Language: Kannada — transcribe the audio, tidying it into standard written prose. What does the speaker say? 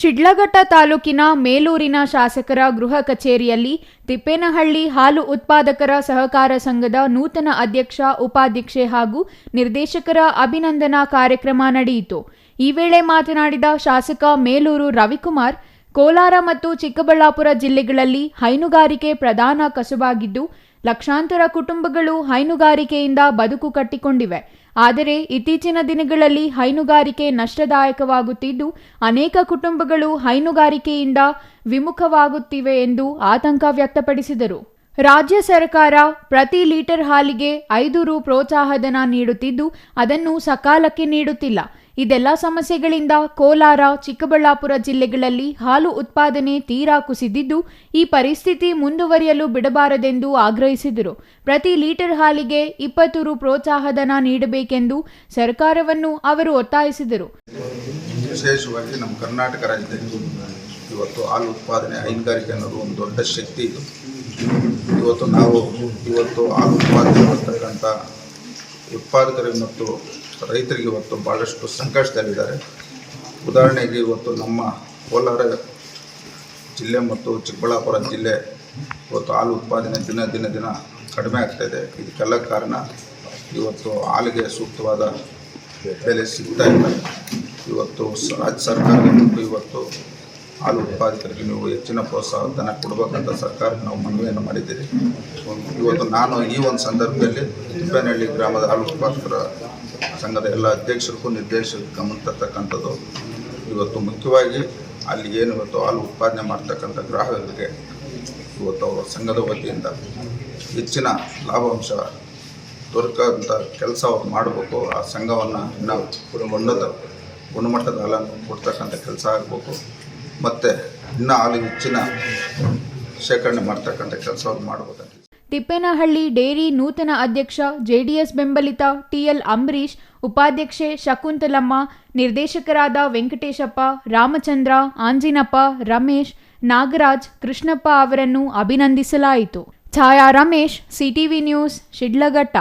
ಶಿಡ್ಲಘಟ್ಟ ತಾಲೂಕಿನ ಮೇಲೂರಿನ ಶಾಸಕರ ಗೃಹ ಕಚೇರಿಯಲ್ಲಿ ತಿಪ್ಪೇನಹಳ್ಳಿ ಹಾಲು ಉತ್ಪಾದಕರ ಸಹಕಾರ ಸಂಘದ ನೂತನ ಅಧ್ಯಕ್ಷ, ಉಪಾಧ್ಯಕ್ಷೆ ಹಾಗೂ ನಿರ್ದೇಶಕರ ಅಭಿನಂದನಾ ಕಾರ್ಯಕ್ರಮ ನಡೆಯಿತು. ಈ ವೇಳೆ ಮಾತನಾಡಿದ ಶಾಸಕ ಮೇಲೂರು ರವಿಕುಮಾರ್, ಕೋಲಾರ ಮತ್ತು ಚಿಕ್ಕಬಳ್ಳಾಪುರ ಜಿಲ್ಲೆಗಳಲ್ಲಿ ಹೈನುಗಾರಿಕೆ ಪ್ರಧಾನ ಕಸುಬಾಗಿದ್ದು, ಲಕ್ಷಾಂತರ ಕುಟುಂಬಗಳು ಹೈನುಗಾರಿಕೆಯಿಂದ ಬದುಕು ಕಟ್ಟಿಕೊಂಡಿವೆ. ಆದರೆ ಇತ್ತೀಚಿನ ದಿನಗಳಲ್ಲಿ ಹೈನುಗಾರಿಕೆ ನಷ್ಟದಾಯಕವಾಗುತ್ತಿದ್ದು, ಅನೇಕ ಕುಟುಂಬಗಳು ಹೈನುಗಾರಿಕೆಯಿಂದ ವಿಮುಖವಾಗುತ್ತಿವೆ ಎಂದು ಆತಂಕ ವ್ಯಕ್ತಪಡಿಸಿದರು. ರಾಜ್ಯ ಸರ್ಕಾರ ಪ್ರತಿ ಲೀಟರ್ ಹಾಲಿಗೆ 5 ರು ಪ್ರೋತ್ಸಾಹಧನ ನೀಡುತ್ತಿದ್ದು, ಅದನ್ನು ಸಕಾಲಕ್ಕೆ ನೀಡುತ್ತಿಲ್ಲ. ಇದೆಲ್ಲ ಸಮಸ್ಯೆಗಳಿಂದ ಕೋಲಾರ, ಚಿಕ್ಕಬಳ್ಳಾಪುರ ಜಿಲ್ಲೆಗಳಲ್ಲಿ ಹಾಲು ಉತ್ಪಾದನೆ ತೀರಾ ಕುಸಿದಿದ್ದು, ಈ ಪರಿಸ್ಥಿತಿ ಮುಂದುವರಿಯಲು ಬಿಡಬಾರದೆಂದು ಆಗ್ರಹಿಸಿದರು. ಪ್ರತಿ ಲೀಟರ್ ಹಾಲಿಗೆ 20 ರು ಪ್ರೋತ್ಸಾಹಧನ ನೀಡಬೇಕೆಂದು ಸರ್ಕಾರವನ್ನು ಅವರು ಒತ್ತಾಯಿಸಿದರು. ವಿಶೇಷವಾಗಿ ನಮ್ಮ ಕರ್ನಾಟಕ ರಾಜ್ಯದಲ್ಲಿ ಇವತ್ತು ಹಾಲು ಉತ್ಪಾದನೆ, ಹೈನುಗಾರಿಕೆ ಅನ್ನೋದು ಒಂದು ದೊಡ್ಡ ಶಕ್ತಿ ಇದು. ಇವತ್ತು ಹಾಲು ಉತ್ಪಾದನೆ ಮಾಡ್ತಕ್ಕಂಥ ಉತ್ಪಾದಕರಿಗೆ ಮತ್ತು ರೈತರಿಗೆ ಇವತ್ತು ಭಾಳಷ್ಟು ಸಂಕಷ್ಟದಲ್ಲಿದ್ದಾರೆ. ಉದಾಹರಣೆಗೆ ಇವತ್ತು ನಮ್ಮ ಕೋಲಾರ ಜಿಲ್ಲೆ ಮತ್ತು ಚಿಕ್ಕಬಳ್ಳಾಪುರ ಜಿಲ್ಲೆ ಇವತ್ತು ಹಾಲು ಉತ್ಪಾದನೆ ದಿನ ಕಡಿಮೆ ಆಗ್ತಾಯಿದೆ. ಇದಕ್ಕೆಲ್ಲ ಕಾರಣ ಇವತ್ತು ಹಾಲಿಗೆ ಸೂಕ್ತವಾದ ಬೆಲೆ ಸಿಗ್ತಾ ಇಲ್ಲ. ಇವತ್ತು ರಾಜ್ಯ ಸರ್ಕಾರ ಇವತ್ತು ಹಾಲು ಉತ್ಪಾದಕರಿಗೆ ನೀವು ಹೆಚ್ಚಿನ ಪ್ರೋತ್ಸಾಹಧನ ಕೊಡಬೇಕಂತ ಸರ್ಕಾರಕ್ಕೆ ನಾವು ಮನವಿಯನ್ನು ಮಾಡಿದ್ದೀರಿ. ಇವತ್ತು ನಾನು ಈ ಒಂದು ಸಂದರ್ಭದಲ್ಲಿ ತಿಪ್ಪೇನಹಳ್ಳಿ ಗ್ರಾಮದ ಹಾಲು ಉತ್ಪಾದಕರ ಸಂಘದ ಎಲ್ಲ ಅಧ್ಯಕ್ಷರಿಗೂ ನಿರ್ದೇಶಕರು ಗಮನ ತರ್ತಕ್ಕಂಥದ್ದು, ಇವತ್ತು ಮುಖ್ಯವಾಗಿ ಅಲ್ಲಿ ಏನು ಇವತ್ತು ಹಾಲು ಉತ್ಪಾದನೆ ಮಾಡ್ತಕ್ಕಂಥ ಗ್ರಾಹಕರಿಗೆ ಇವತ್ತು ಅವರ ಸಂಘದ ವತಿಯಿಂದ ಹೆಚ್ಚಿನ ಲಾಭಾಂಶ ದೊರಕಂಥ ಕೆಲಸ ಅವ್ರು ಮಾಡಬೇಕು. ಆ ಸಂಘವನ್ನು ನಾವು ಗುಣಮಟ್ಟದ ಹಾಲನ್ನು ಕೊಡ್ತಕ್ಕಂಥ ಕೆಲಸ ಆಗಬೇಕು. ಮತ್ತು ಇನ್ನೂ ಹಾಲು ಹೆಚ್ಚಿನ ಶೇಖರಣೆ ಮಾಡ್ತಕ್ಕಂಥ ಕೆಲಸ ಅವ್ರು ಮಾಡಬೇಕು. ತಿಪ್ಪೇನಹಳ್ಳಿ ಡೇರಿ ನೂತನ ಅಧ್ಯಕ್ಷ ಜೆಡಿಎಸ್ ಬೆಂಬಲಿತ ಟಿಎಲ್ ಅಂಬರೀಶ್, ಉಪಾಧ್ಯಕ್ಷೆ ಶಕುಂತಲಮ್ಮ, ನಿರ್ದೇಶಕರಾದ ವೆಂಕಟೇಶಪ್ಪ, ರಾಮಚಂದ್ರ, ಆಂಜಿನಪ್ಪ, ರಮೇಶ್, ನಾಗರಾಜ್, ಕೃಷ್ಣಪ್ಪ ಅವರನ್ನು ಅಭಿನಂದಿಸಲಾಯಿತು. ಛಾಯಾ ರಮೇಶ್, ಸಿಟಿವಿ ನ್ಯೂಸ್, ಶಿಡ್ಲಘಟ್ಟ.